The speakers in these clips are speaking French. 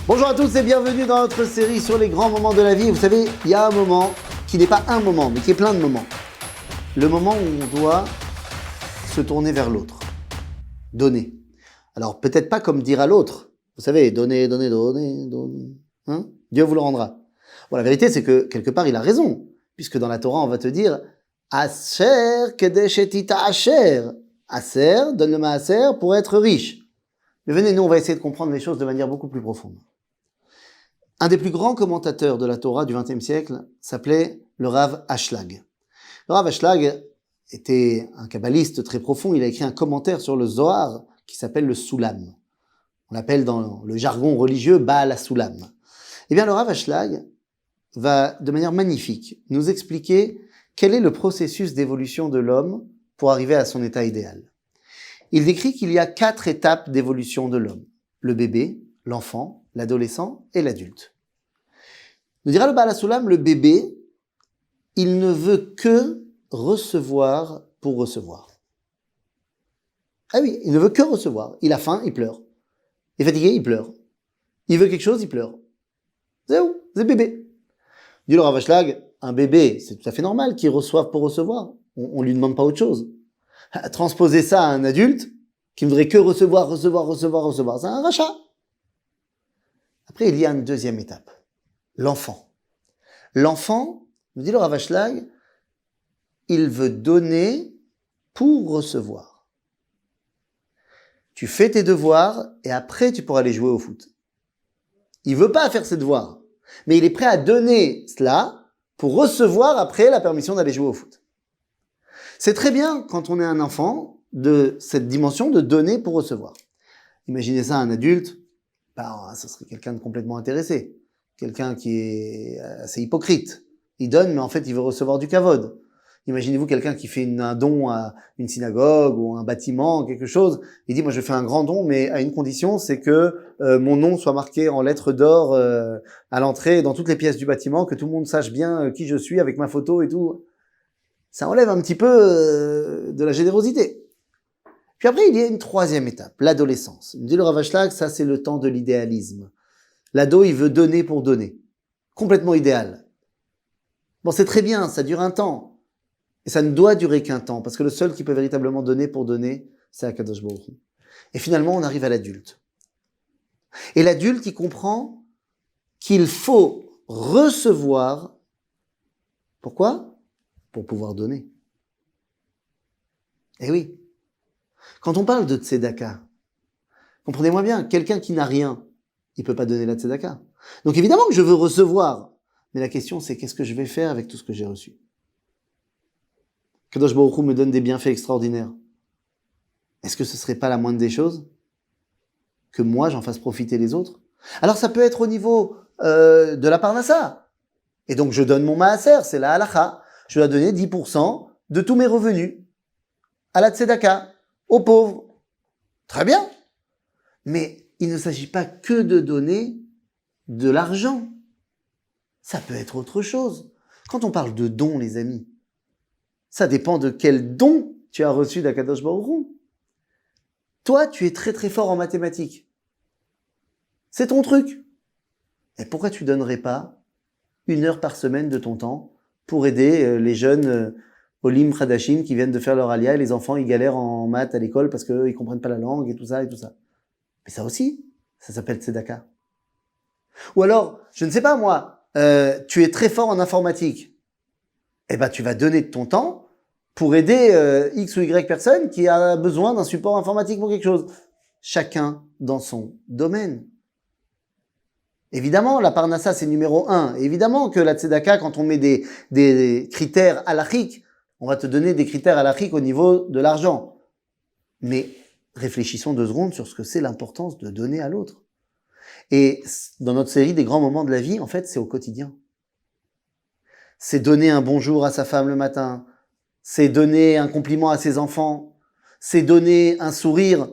Bonjour à tous et bienvenue dans notre série sur les grands moments de la vie. Vous savez, il y a un moment qui n'est pas un moment, mais qui est plein de moments. Le moment où on doit se tourner vers l'autre. Donner. Alors peut-être pas comme dire à l'autre. Vous savez, donner, donner, donner, donner. Hein? Dieu vous le rendra. Bon, la vérité, c'est que quelque part, il a raison. Puisque dans la Torah, on va te dire Asher kedesh etita asher. Aser, donne le maaser pour être riche. Mais venez, nous, on va essayer de comprendre les choses de manière beaucoup plus profonde. Un des plus grands commentateurs de la Torah du XXe siècle s'appelait le Rav Ashlag. Le Rav Ashlag était un kabbaliste très profond. Il a écrit un commentaire sur le Zohar qui s'appelle le Soulam. On l'appelle dans le jargon religieux Baal HaSoulam. Eh bien, le Rav Ashlag va, de manière magnifique, nous expliquer quel est le processus d'évolution de l'homme pour arriver à son état idéal. Il décrit qu'il y a 4 étapes d'évolution de l'homme. Le bébé, l'enfant, l'adolescent et l'adulte. Nous dira le Baal HaSoulam, le bébé, il ne veut que recevoir pour recevoir. Ah oui, il ne veut que recevoir. Il a faim, il pleure. Il est fatigué, il pleure. Il veut quelque chose, il pleure. C'est où? C'est bébé. Dit le Rav Ashlag, un bébé, c'est tout à fait normal qu'il reçoive pour recevoir. On lui demande pas autre chose. Transposer ça à un adulte qui ne voudrait que recevoir, c'est un rachat. Après, il y a une deuxième étape. L'enfant. L'enfant, nous dit le Rav Ashlag, il veut donner pour recevoir. Tu fais tes devoirs et après tu pourras aller jouer au foot. Il veut pas faire ses devoirs, mais il est prêt à donner cela pour recevoir après la permission d'aller jouer au foot. C'est très bien quand on est un enfant de cette dimension de donner pour recevoir. Imaginez ça un adulte, ce serait quelqu'un de complètement intéressé, quelqu'un qui est assez hypocrite. Il donne, mais en fait il veut recevoir du kavod. Imaginez-vous quelqu'un qui fait un don à une synagogue ou un bâtiment, quelque chose. Il dit, moi je fais un grand don, mais à une condition, c'est que mon nom soit marqué en lettres d'or à l'entrée, dans toutes les pièces du bâtiment, que tout le monde sache bien qui je suis avec ma photo et tout. Ça enlève un petit peu de la générosité. Puis après, il y a une troisième étape, l'adolescence. Il me dit le Rav Ashlag, ça c'est le temps de l'idéalisme. L'ado, il veut donner pour donner. Complètement idéal. Bon, c'est très bien, ça dure un temps. Et ça ne doit durer qu'un temps, parce que le seul qui peut véritablement donner pour donner, c'est Akadosh Baruch Hu. Et finalement, on arrive à l'adulte. Et l'adulte, il comprend qu'il faut recevoir. Pourquoi? Pour pouvoir donner. Eh oui. Quand on parle de tzedaka, comprenez-moi bien, quelqu'un qui n'a rien, il peut pas donner la tzedaka. Donc évidemment que je veux recevoir. Mais la question, c'est qu'est-ce que je vais faire avec tout ce que j'ai reçu? Kadosh Baruch Hu me donne des bienfaits extraordinaires. Est-ce que ce serait pas la moindre des choses que moi j'en fasse profiter les autres? Alors ça peut être au niveau de la parnassa. Et donc je donne mon maaser, c'est la halacha. Je dois donner 10% de tous mes revenus à la tzedaka, aux pauvres. Très bien. Mais il ne s'agit pas que de donner de l'argent. Ça peut être autre chose. Quand on parle de dons, les amis, ça dépend de quel don tu as reçu d'Akadosh Baruch Hu. Toi, tu es très très fort en mathématiques. C'est ton truc. Et pourquoi tu donnerais pas 1 heure par semaine de ton temps pour aider les jeunes Olim Khadashim qui viennent de faire leur alia et les enfants ils galèrent en maths à l'école parce qu'ils comprennent pas la langue et tout ça et tout ça. Mais ça aussi, ça s'appelle tzedaka. Ou alors, je ne sais pas moi, tu es très fort en informatique. Eh ben tu vas donner de ton temps pour aider X ou Y personne qui a besoin d'un support informatique pour quelque chose. Chacun dans son domaine. Évidemment, la parnassa, c'est numéro 1. Évidemment que la tzedaka, quand on met des critères halachiques, on va te donner des critères halachiques au niveau de l'argent. Mais réfléchissons 2 secondes sur ce que c'est l'importance de donner à l'autre. Et dans notre série des grands moments de la vie, en fait, c'est au quotidien. C'est donner un bonjour à sa femme le matin. C'est donner un compliment à ses enfants. C'est donner un sourire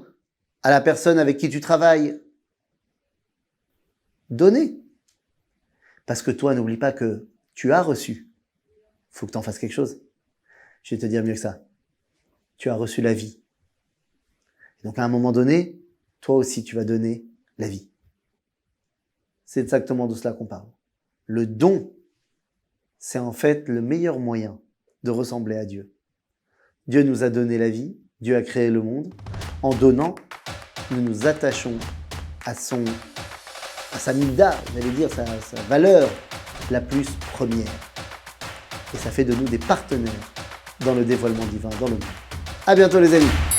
à la personne avec qui tu travailles. Donner. Parce que toi, n'oublie pas que tu as reçu. Faut que tu en fasses quelque chose. Je vais te dire mieux que ça. Tu as reçu la vie. Et donc à un moment donné, toi aussi, tu vas donner la vie. c'est exactement de cela qu'on parle. Le don, c'est en fait le meilleur moyen de ressembler à Dieu. Dieu nous a donné la vie, Dieu a créé le monde. En donnant, nous nous attachons à sa mida, j'allais dire sa valeur la plus première. Et ça fait de nous des partenaires dans le dévoilement divin dans le monde. À bientôt les amis.